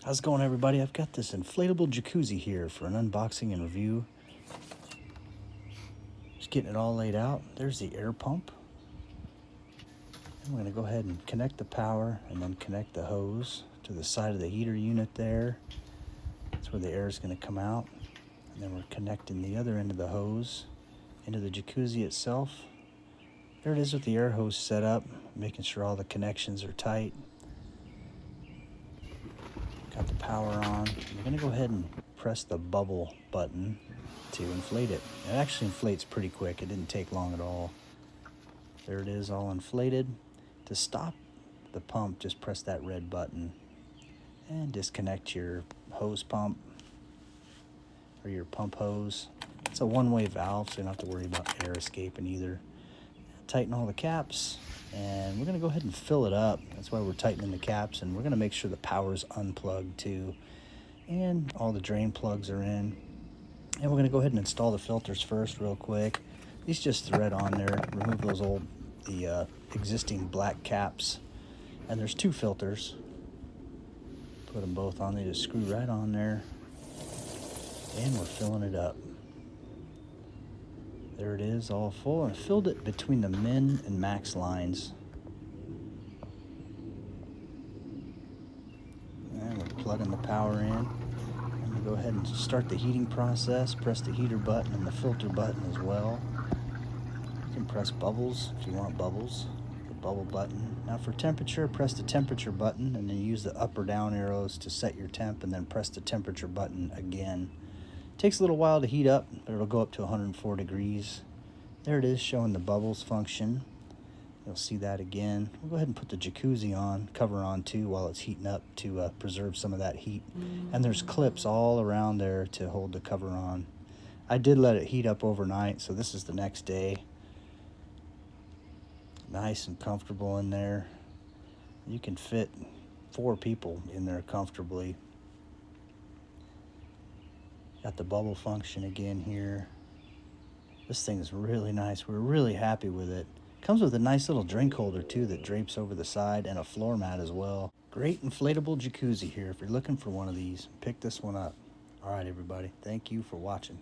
How's it going, everybody? I've got this inflatable jacuzzi here for an unboxing and review. Just getting it all laid out. There's the air pump. And we're going to go ahead and connect the power and then connect the hose to the side of the heater unit there. That's where the air is going to come out. And then we're connecting the other end of the hose into the jacuzzi itself. There it is with the air hose set up, making sure all the connections are tight. Got the power on. We're going to go ahead and press the bubble button to inflate it. It actually inflates pretty quick. It didn't take long at all. There it is, all inflated. To stop the pump, just press that red button and disconnect your hose pump or your pump hose. It's a one-way valve, so you don't have to worry about air escaping either. Tighten all the caps, and we're going to go ahead and fill it up. That's why we're tightening the caps, and we're going to make sure the power's unplugged too, and all the drain plugs are in. And we're going to go ahead and install the filters first real quick. These just thread on there. Remove those the existing black caps, and there's two filters. Put them both on. They just screw right on there, and we're filling it up. There it is, all full, and I filled it between the min and max lines. And we're plugging the power in. I'm going to go ahead and start the heating process. Press the heater button and the filter button as well. You can press bubbles if you want bubbles, the bubble button. Now for temperature, press the temperature button and then use the up or down arrows to set your temp, and then press the temperature button again. Takes a little while to heat up, but it'll go up to 104 degrees. There it is, showing the bubbles function. You'll see that again. We'll go ahead and put the jacuzzi on, cover on too, while it's heating up to preserve some of that heat. And there's clips all around there to hold the cover on. I did let it heat up overnight, so this is the next day. Nice and comfortable in there. You can fit 4 people in there comfortably. Got the bubble function again here. This thing is really nice. We're really happy with it. Comes with a nice little drink holder too that drapes over the side, and a floor mat as well. Great inflatable jacuzzi here. If you're looking for one of these, pick this one up. All right, everybody. Thank you for watching.